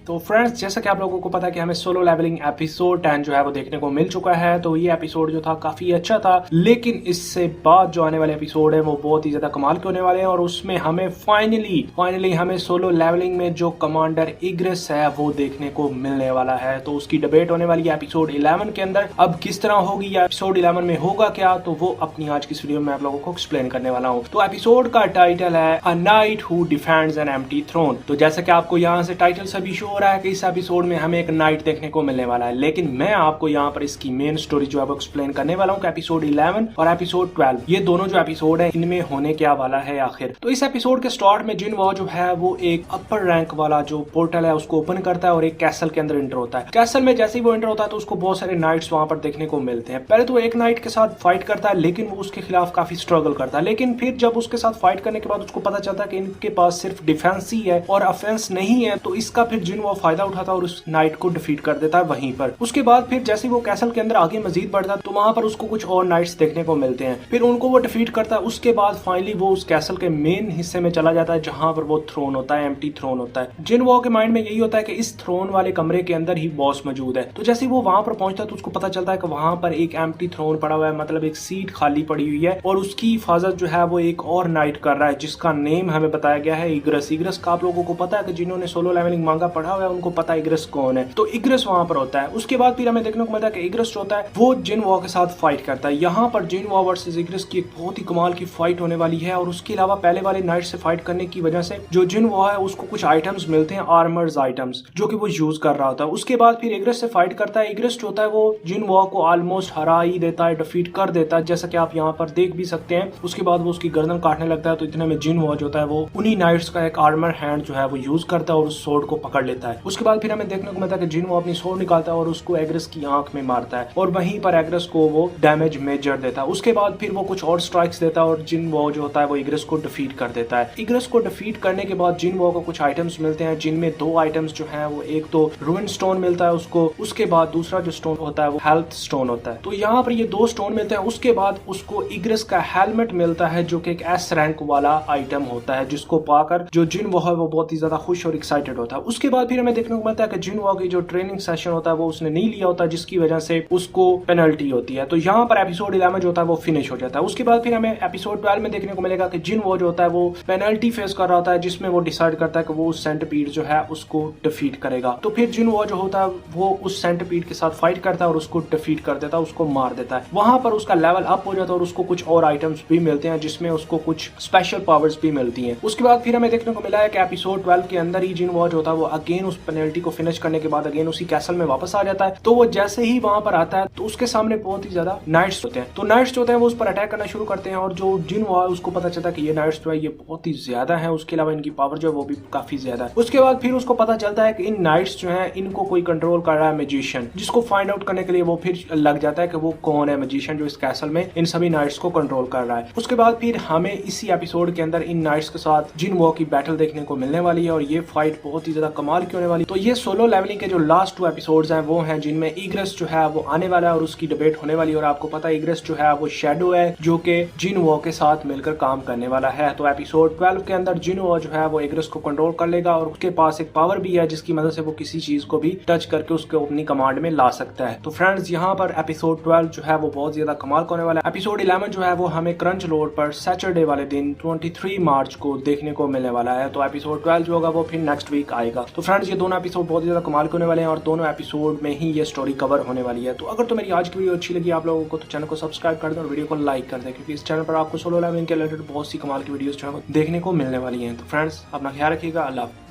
तो फ्रेंड्स, जैसा कि आप लोगों को पता है कि हमें सोलो लेवलिंग एपिसोड 10 जो है वो देखने को मिल चुका है। तो ये एपिसोड जो था काफी अच्छा था, लेकिन इससे बाद जो आने वाले एपिसोड है वो बहुत ही ज्यादा कमाल के होने वाले हैं और उसमें हमें फाइनली हमें सोलो लेवलिंग में जो कमांडर इग्रेस है वो देखने को मिलने वाला है। तो उसकी डिबेट होने वाली है एपिसोड 11 के अंदर। अब किस तरह होगी या एपिसोड 11 में होगा क्या, तो वो अपनी आज की इस वीडियो में आप लोगों को एक्सप्लेन करने वाला हूँ। तो एपिसोड का टाइटल है a knight who defends an empty throne. तो जैसा कि आपको यहाँ से टाइटल से भी शो हो रहा है कि इस एपिसोड में हमें एक नाइट देखने को मिलने वाला है, लेकिन मैं आपको यहाँ पर इसकी मेन स्टोरी जो है वो एक्सप्लेन करने वाला हूँ कि एपिसोड 11 और एपिसोड 12 ये दोनों जो एपिसोड है इनमें होने क्या वाला है आखिर। तो इस एपिसोड के स्टार्ट में जिनवो जो है वो एक अपर रैंक वाला जो पोर्टल है उसको ओपन करता है और एक कैसल के अंदर एंटर होता है। कैसल में जैसे ही वो एंटर होता है तो उसको बहुत सारे नाइट्स वहां पर देखने को मिलते हैं। पहले तो एक नाइट के साथ फाइट करता है, लेकिन वो उसके खिलाफ काफी स्ट्रगल करता है। लेकिन फिर जब उसके साथ फाइट करने के बाद उसको पता चलता है कि इनके पास सिर्फ डिफेंस ही है और ऑफेंस नहीं है, तो इसका फिर जिनवो फायदा उठाता है और उस नाइट को डिफीट कर देता है वहीं पर। उसके बाद फिर जैसे वो कैसल के अंदर आगे मजीद बढ़ता है तो वहां पर उसको कुछ और नाइट्स देखने को मिलते हैं। फिर उनको वो डिफीट करता है। उसके बाद फाइनली वो उस कैसल के मेन हिस्से में चला जाता है जहां पर वो थ्रोन होता है, एम्प्टी थ्रोन होता है। जिनवो के माइंड में यही होता है कि इस थ्रोन वाले कमरे के अंदर ही बॉस मौजूद है। तो जैसे ही वो वहां पर पहुंचता है तो उसको पता चलता है कि वहां पर एक एम्प्टी थ्रोन पड़ा हुआ है, मतलब एक सीट खाली पड़ी हुई है और उसकी हिफाजत जो है वो एक और नाइट कर रहा है जिसका नेम हमें बताया गया है इग्रस। इग्रस का आप लोगों को पता है कि जिन्होंने सोलो लेवलिंग मांगा पढ़ा हुआ है उनको पता है इग्रस कौन है। तो इग्रस वहां पर होता है। उसके बाद फिर हमें देखने को मिलता है कि इग्रस जो होता है वो जिनवो के साथ फाइट करता है। यहाँ पर जिनवो वर्सेस इग्रस की एक बहुत ही कमाल की फाइट होने वाली है। और उसके अलावा पहले वाले नाइट से फाइट करने की वजह से जो जिनवो है उसको कुछ आइटम्स मिलते हैं, आर्मर्स आइटम्स, जो कि वो यूज कर रहा होता है। उसके बाद फिर इग्रस से फाइट करता है। इग्रस जो होता है वो जिनवो को ऑलमोस्ट हरा ही देता है, डिफीट कर देता है, जैसा कि आप यहाँ पर देख भी सकते हैं। उसके बाद वो उसकी गर्दन काटने लगता है। तो इतने में जिनवो जो होता है वो उन्हीं नाइट्स का एक आर्मर हैंड जो है वो यूज करता है और उस सोर्ड को पकड़ लेता है। उसके बाद फिर हमें देखने को मिलता है कि जिनवो अपनी सोर्ड निकालता है और उसको एग्रस की आंख में मारता है और वहीं पर एग्रस को वो डैमेज मेजर देता है। उसके बाद फिर वो कुछ और स्ट्राइक्स देता है और जिनवो जो होता है वो इग्रस को डिफीट कर देता है। इग्रस को डिफीट करने के बाद जिनवो को कुछ आइटम्स मिलते हैं, जिनमें दो आइटम्स जो है वो एक तो रूइन स्टोन मिलता है उसको, उसके बाद दूसरा जो स्टोन होता है वो हेल्थ स्टोन होता है। तो यहाँ पर ये दो स्टोन मिलते हैं। उसके बाद उसको इग्रस का हेलमेट मिलता है जो कि एक एस रैंक वाला आइटम होता है, जिसको पाकर जो जिनवो है वो बहुत ही ज्यादा खुश और एक्साइटेड होता है। उसके बाद फिर हमें देखने को मिलता है कि जिनवो की जो ट्रेनिंग सेशन होता है वो उसने नहीं लिया होता, जिसकी वजह से उसको पेनल्टी होती है। तो यहाँ पर एपिसोड 11 जो होता है वो फिनिश हो जाता है। उसके बाद फिर हमें एपिसोड 12 में देखने को मिलेगा कि जिनवो जो होता है वो पेनल्टी फेस कर रहा होता है, जिसमें वो डिसाइड करता है कि वो उस सेंटिपीड जो है उसको डिफीट करेगा। तो फिर जिनवो जो होता है वो उस सेंटिपीड के साथ फाइट करता है और उसको डिफीट कर देता है, उसको मार देता है। वहां पर उसका लेवल अप हो जाता है और उसको कुछ और आइटम्स भी मिलते हैं, जिसमें उसको कुछ स्पेशल पावर्स भी मिलती हैं। उसके बाद फिर हमें देखने को मिला है कि एपिसोड 12 के अंदर ही जिनवो जो होता है वो अगेन उस पेनल्टी को फिनिश करने के बाद अगेन उसी कैसल में वापस आ जाता है। तो वो जैसे ही वहां पर आता है तो उसके सामने बहुत ही ज्यादा नाइट्स होते हैं। तो नाइट्स जो होते हैं वो उस पर अटैक करना शुरू करते हैं और जो जिनवो है उसको पता चलता है कि ये नाइट्स जो है ये बहुत ही ज्यादा है। उसके अलावा इनकी पावर जो है वो भी काफी ज्यादा है। उसके बाद फिर उसको पता चलता है कि इन नाइट्स जो है इनको कोई कंट्रोल कर रहा है मैजिशियन, जिसको फाइंड आउट करने के लिए वो फिर लग जाता है कि वो कौन है मैजिशियन जो इस कैसल में इन सभी नाइट्स को कंट्रोल कर रहा है। उसके बाद फिर हमें इसी एपिसोड के अंदर इन नाइट्स के साथ जिनवो की बैटल देखने को मिलने वाली है और ये फाइट बहुत ही ज्यादा कमाल की होने वाली। तो ये सोलो लेवलिंग के जो लास्ट 2 एपिसोड्स हैं वो हैं जिनमें इग्रस जो है वो आने वाला है और उसकी डिबेट होने वाली है। और आपको पता है इग्रस जो है वो शैडो है जो कि जिनवो के साथ मिलकर काम करने वाला है। तो एपिसोड 12 के अंदर जिनवो जो है वो इग्रस को कंट्रोल कर लेगा और उसके पास एक पावर भी है जिसकी मदद से वो किसी चीज को भी टच करके उसको अपनी कमांड में ला सकता है। तो फ्रेंड्स, यहाँ पर एपिसोड 12 जो है वो बहुत ज्यादा कमाल का होने वाला है। एपिसोड 11 जो है वो हमें क्रंच लोड पर सैटरडे वाले दिन 23 मार्च को देखने को मिलने वाला है। तो एपिसोड 12 जो होगा वो फिर नेक्स्ट वीक आएगा। तो फ्रेंड्स, ये दोनों एपिसोड बहुत ज्यादा कमाल के होने वाले हैं और दोनों एपिसोड में ही ये स्टोरी कवर होने वाली है। तो अगर तो मेरी आज की वीडियो अच्छी लगी आप लोगों को तो चैनल को सब्सक्राइब कर दें और वीडियो को लाइक कर दें, क्योंकि इस चैनल पर आपको सोलो लेवलिंग के रिलेटेड बहुत सी कमाल की वीडियोस जो है देखने को मिलने वाली हैं। तो फ्रेंड्स, अपना ख्याल रखिएगा। अल्लाह।